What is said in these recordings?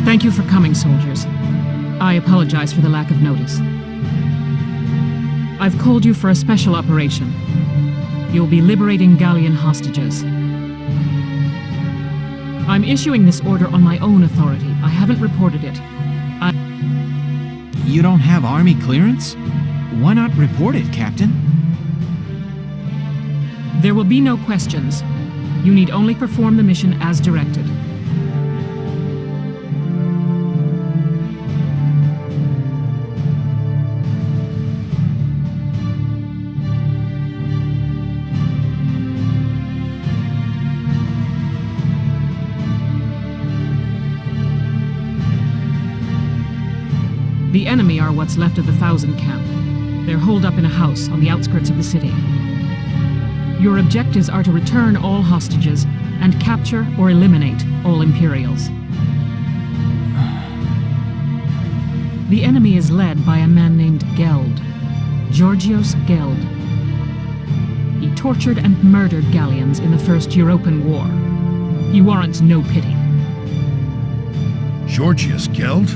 Thank you for coming, soldiers. I apologize for the lack of notice. I've called you for a special operation. You'll be liberating Gallian hostages. I'm issuing this order on my own authority. I haven't reported it. You don't have army clearance? Why not report it, Captain? There will be no questions. You need only perform the mission as directed. The enemy are what's left of the Thousand Camp. They're holed up in a house on the outskirts of the city. Your objectives are to return all hostages and capture or eliminate all Imperials. The enemy is led by a man named Geld, Georgios Geld. He tortured and murdered Gallians in the First European War. He warrants no pity. Georgios Geld?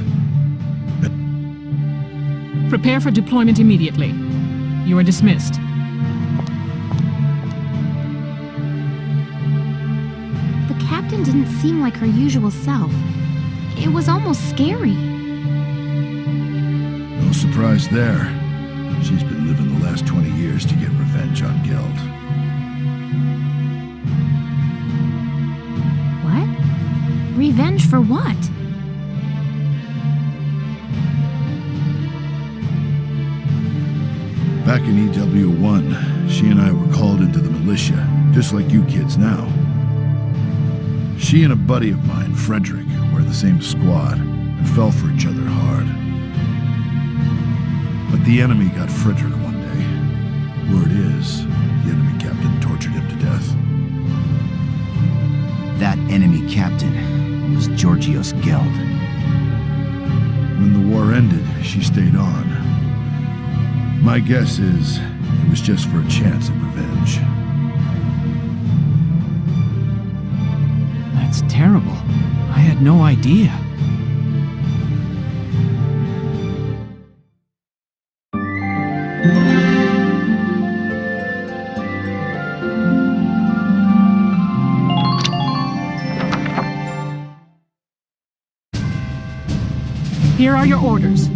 Prepare for deployment immediately. You are dismissed. The captain didn't seem like her usual self. It was almost scary. No surprise there. She's been living the last 20 years to get revenge on Geld. What? Revenge for what? Back in EW1, she and I were called into the militia, just like you kids now. She and a buddy of mine, Frederick, were in the same squad and fell for each other hard. But the enemy got Frederick one day. Word is, the enemy captain tortured him to death. That enemy captain was Georgios Geld. When the war ended, she stayed on. My guess is it was just for a chance at revenge. That's terrible. I had no idea. Here are your orders.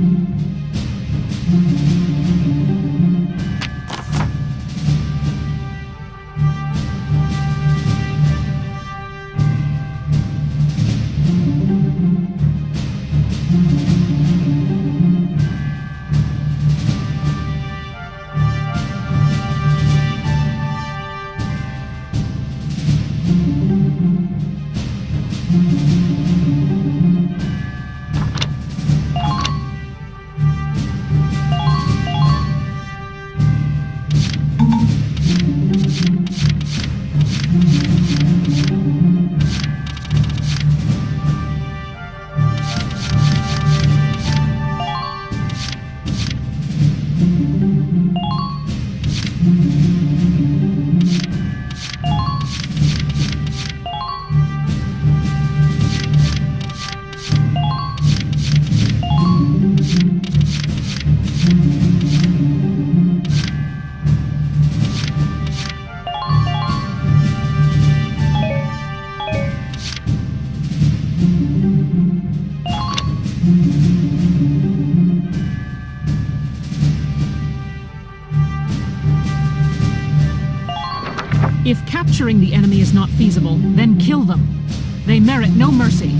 If capturing the enemy is not feasible, then kill them. They merit no mercy.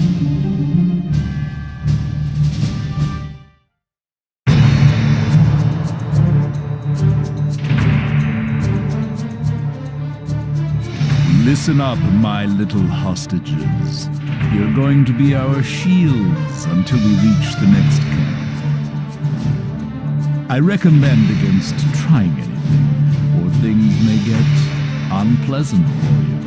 Listen up, my little hostages. You're going to be our shields until we reach the next camp. I recommend against trying anything, or things may get unpleasant for you.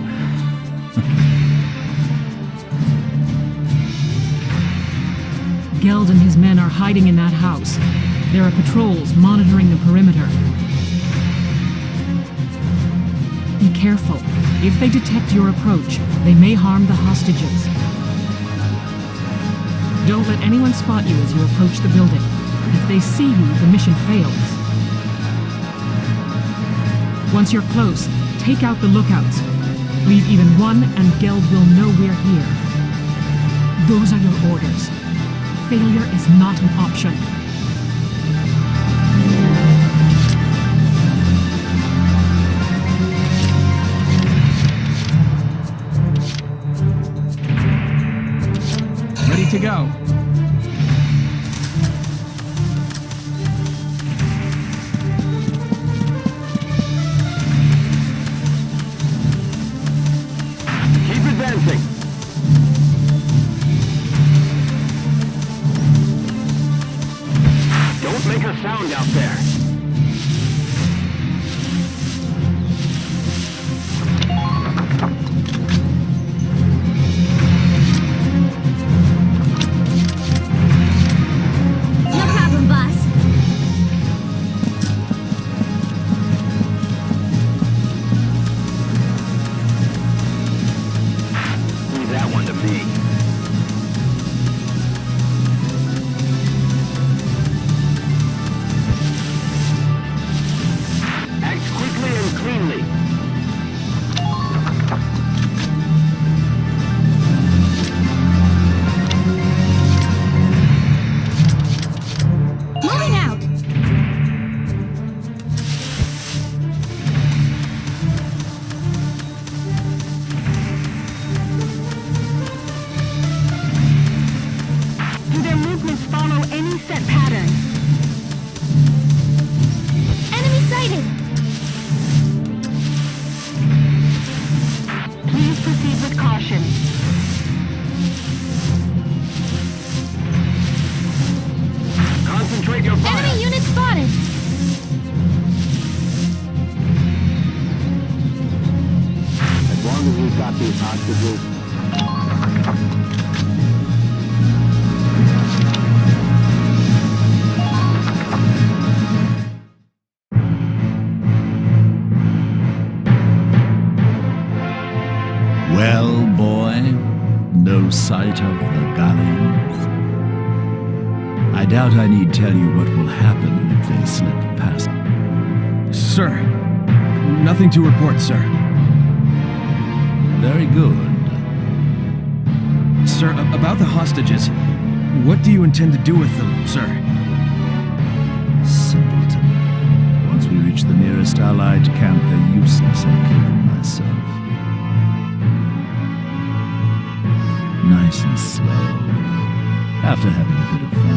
Geld and his men are hiding in that house. There are patrols monitoring the perimeter. Be careful. If they detect your approach, they may harm the hostages. Don't let anyone spot you as you approach the building. If they see you, the mission fails. Once you're close, take out the lookouts. Leave even one, and Geld will know we're here. Those are your orders. Failure is not an option. Ready to go. Keep advancing. Don't make a sound out there. No problem, boss. Leave that one to me. Act quickly and cleanly. Moving out. Do their movements follow any set pattern? Enemy sighted. Please proceed with caution. Concentrate your fire. Enemy unit spotted. As long as we've got these hostages. Well, boy, no sight of the galleons. I doubt I need tell you what will happen if they slip past. Sir, nothing to report, sir. Very good. Sir, about the hostages, what do you intend to do with them, sir? Simpleton. Once we reach the nearest Allied camp, they're useless. I'll kill them myself. Nice and slow. After having a bit of fun.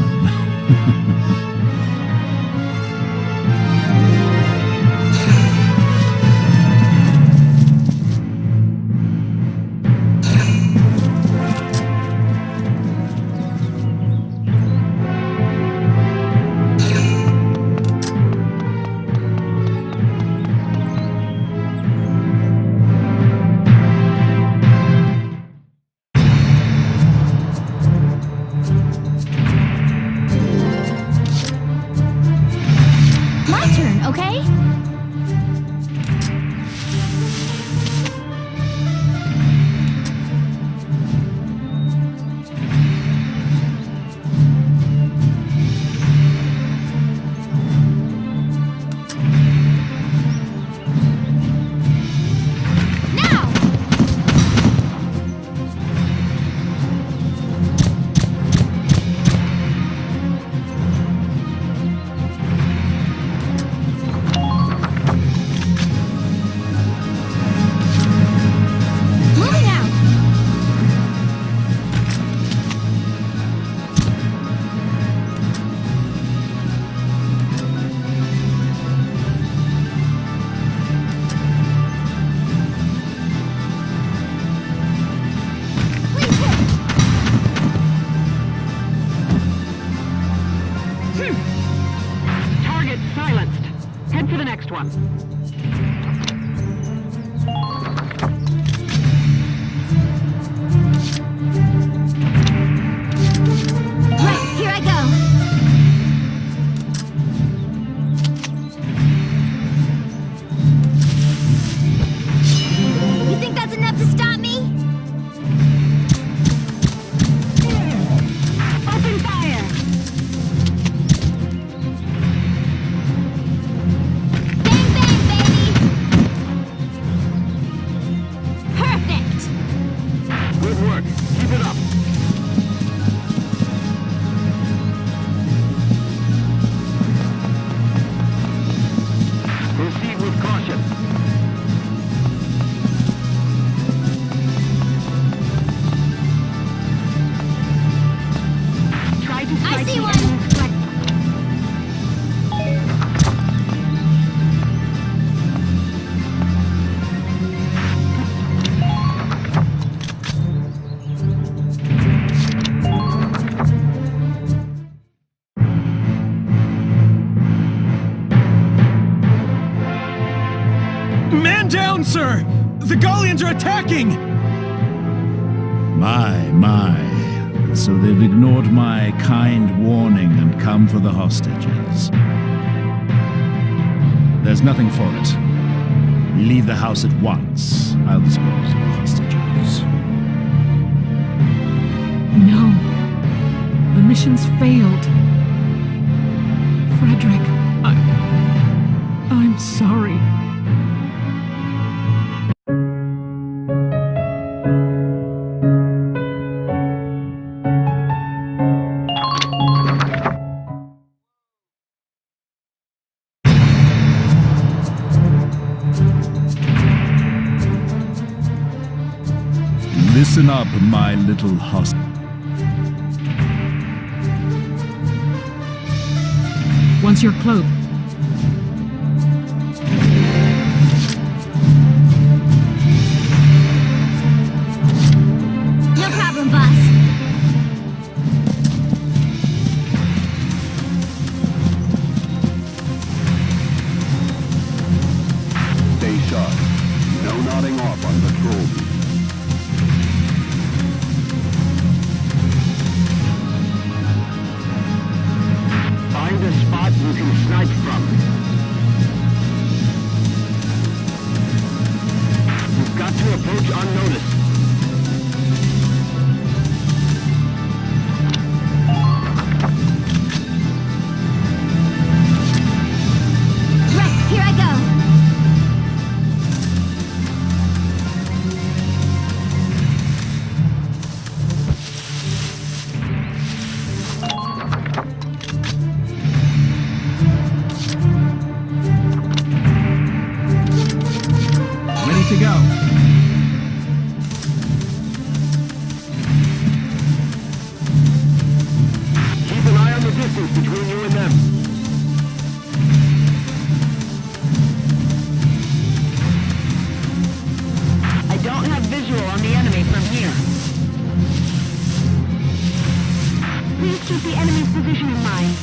Man down, sir! The Gallians are attacking! My. So they've ignored my kind warning and come for the hostages. There's nothing for it. We leave the house at once. I'll dispose of the hostages. No. The mission's failed. Frederick, I'm sorry. Listen up, my little hostage. Once you're cloaked, No problem, boss. Stay sharp. No nodding off on patrol duty. Find a spot you can snipe from. You've got to approach unnoticed. Right, here I go. Ready to go. Keep an eye on the distance between you and them. I don't have visual on the enemy from here. Please keep the enemy's position in mind.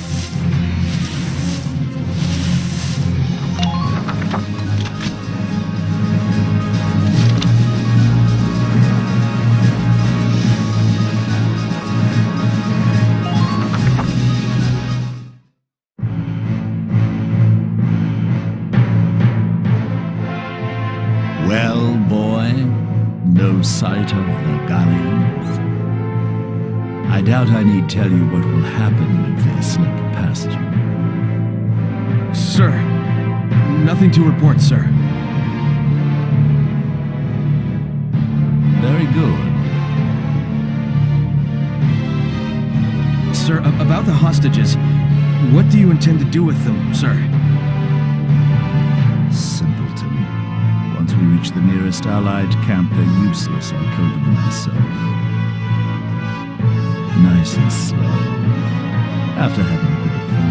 Well, boy, no sight of the Gallians. I doubt I need tell you what will happen if they slip past you. Sir, nothing to report, sir. Very good. Sir, about the hostages, what do you intend to do with them, sir? Simpleton. Once we reach the nearest Allied camp, they're useless. I'll kill them myself. Nice and slow. After having a bit of fun.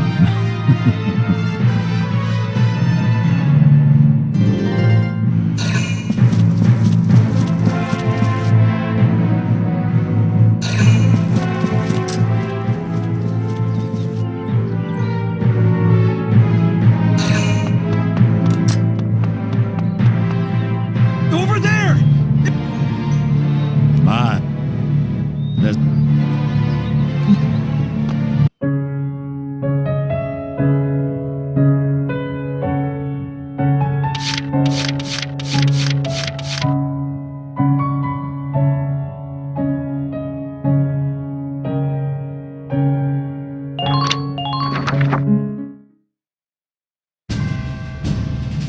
Over there! My. There's...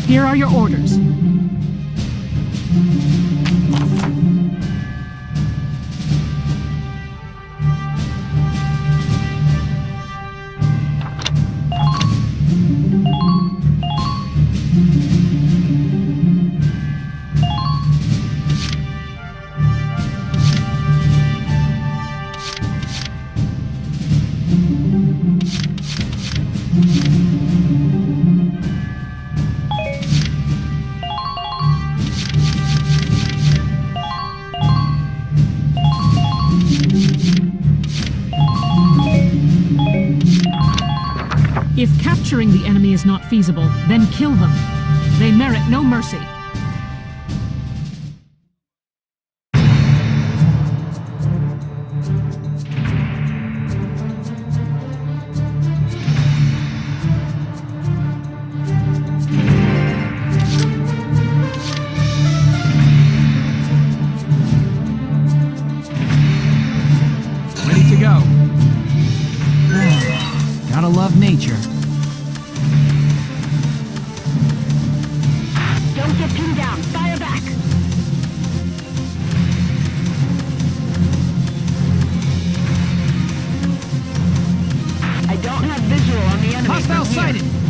here are your orders. If capturing the enemy is not feasible, then kill them. They merit no mercy. nature. Don't get pinned down. Fire back. I don't have visual on the enemy. Hostile from here. sighted!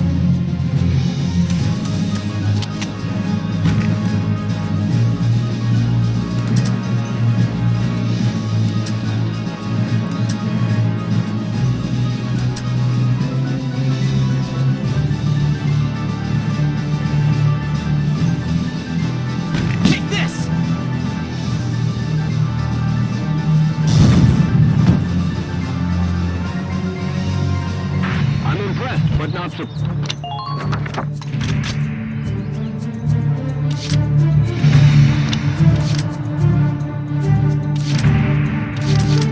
Take this! I'm impressed, but not so.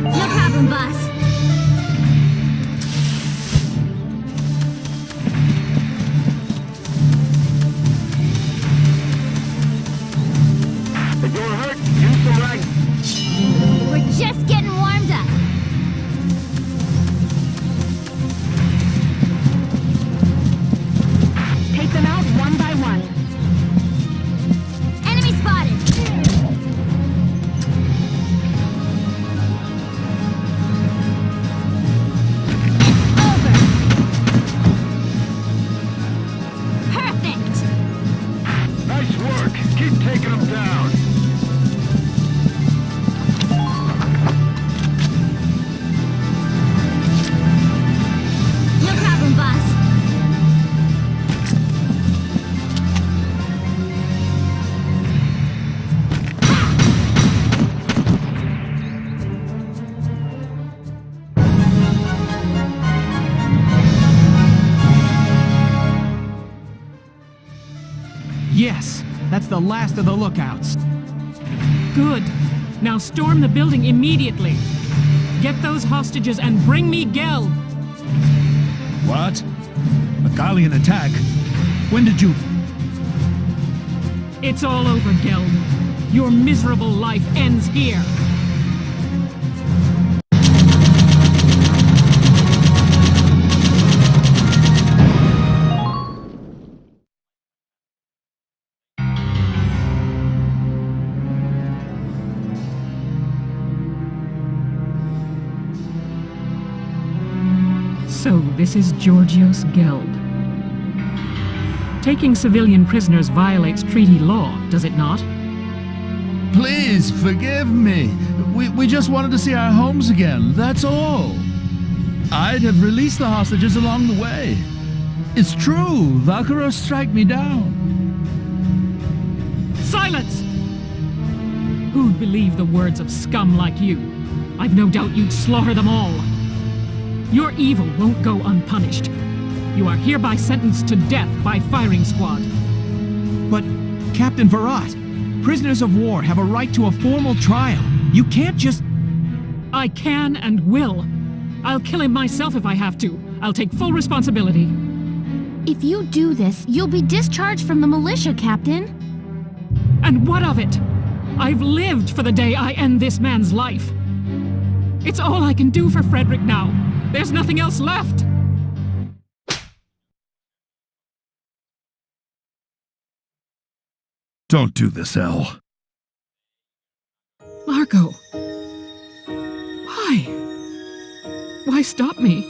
No problem, boss. If you're hurt, use some rag. We're just getting warmed up. Take them out one by one. Enemy spotted. It's over. Perfect. Nice work. Keep taking them down. No problem, boss. Yes, that's the last of the lookouts. Good. Now storm the building immediately. Get those hostages and bring me Gel. What? A Gallian attack? When did you... It's all over, Gel. Your miserable life ends here. So this is Georgios Geld. Taking civilian prisoners violates treaty law, does it not? Please, forgive me. We just wanted to see our homes again, that's all. I'd have released the hostages along the way. It's true, Valkyros strike me down. Silence! Who'd believe the words of scum like you? I've no doubt you'd slaughter them all. Your evil won't go unpunished. You are hereby sentenced to death by firing squad. But, Captain Virat, prisoners of war have a right to a formal trial. You can't just... I can and will. I'll kill him myself if I have to. I'll take full responsibility. If you do this, you'll be discharged from the militia, Captain. And what of it? I've lived for the day I end this man's life. It's all I can do for Frederick now. There's nothing else left. Don't do this, Elle. Largo. Why? Why stop me?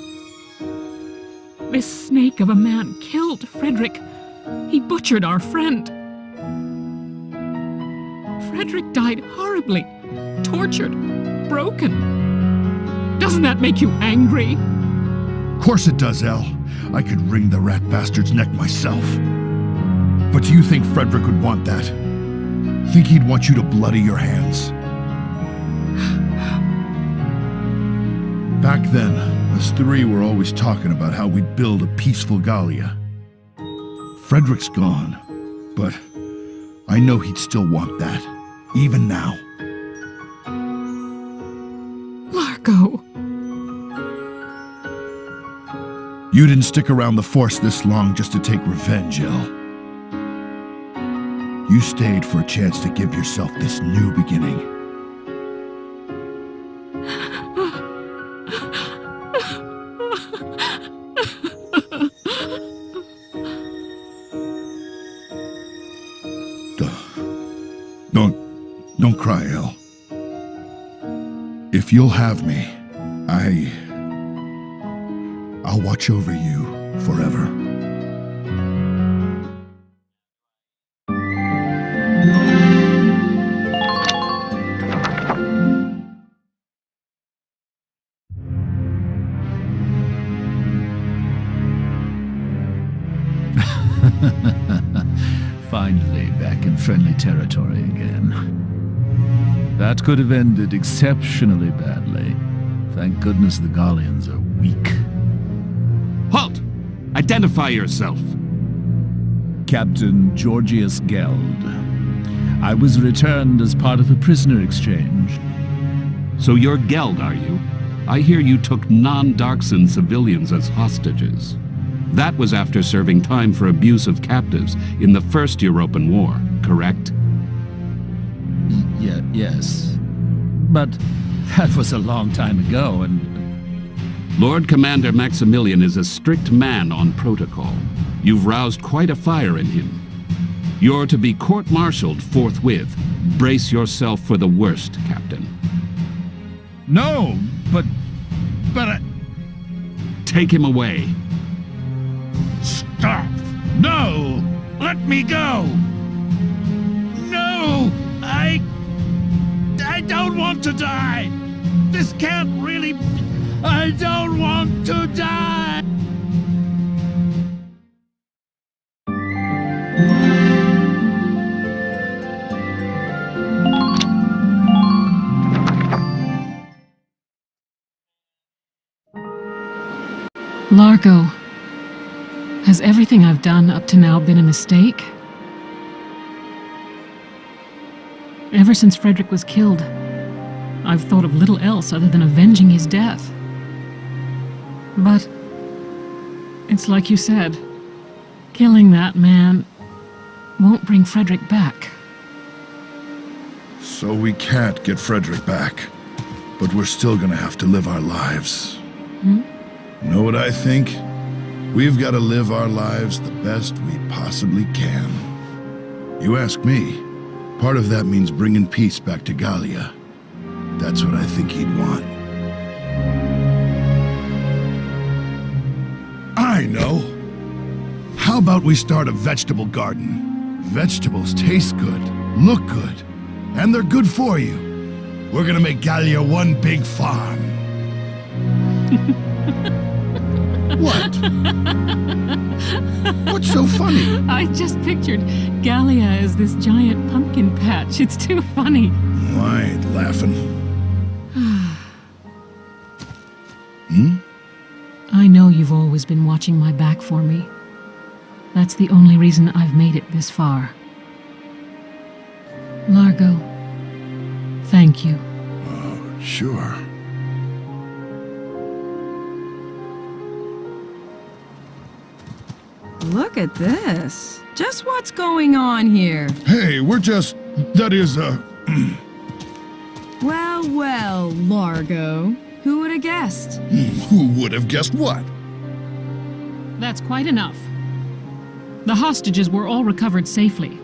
This snake of a man killed Frederick. He butchered our friend. Frederick died horribly, tortured, broken. Doesn't that make you angry? Of course it does, Elle. I could wring the rat bastard's neck myself. But do you think Frederick would want that? Think he'd want you to bloody your hands? Back then, us three were always talking about how we'd build a peaceful Gallia. Frederick's gone, but I know he'd still want that, even now. Largo. You didn't stick around the Force this long just to take revenge, Elle. You stayed for a chance to give yourself this new beginning. Don't cry, El. If you'll have me, I'll watch over you forever. Finally back in friendly territory again. That could have ended exceptionally badly. Thank goodness the Gallians are weak. Halt! Identify yourself. Captain Georgius Geld. I was returned as part of a prisoner exchange. So you're Geld, are you? I hear you took non-Darkson civilians as hostages. That was after serving time for abuse of captives in the First European War, correct? Yes. But that was a long time ago, and... Lord Commander Maximilian is a strict man on protocol. You've roused quite a fire in him. You're to be court-martialed forthwith. Brace yourself for the worst, Captain. No, but I... Take him away. Stop! No! Let me go! No! I don't want to die! This can't really... I don't want to die! Largo, has everything I've done up to now been a mistake? Ever since Frederick was killed, I've thought of little else other than avenging his death. But it's like you said, killing that man won't bring Frederick back. So we can't get Frederick back, but we're still gonna have to live our lives. Know what I think? We've got to live our lives the best we possibly can. You ask me, part of that means bringing peace back to Gallia. That's what I think he'd want. I know! How about we start a vegetable garden? Vegetables taste good, look good, and they're good for you. We're gonna make Gallia one big farm. What? What's so funny? I just pictured Gallia as this giant pumpkin patch. It's too funny. I ain't laughing. I know you've always been watching my back for me. That's the only reason I've made it this far. Largo, thank you. Sure. Look at this. Just what's going on here? Hey, we're just... That is, Well, well, Largo. Who would have guessed? Who would have guessed what? That's quite enough. The hostages were all recovered safely.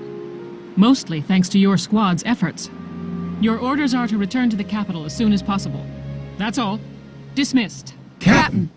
Mostly thanks to your squad's efforts. Your orders are to return to the capital as soon as possible. That's all. Dismissed. Captain!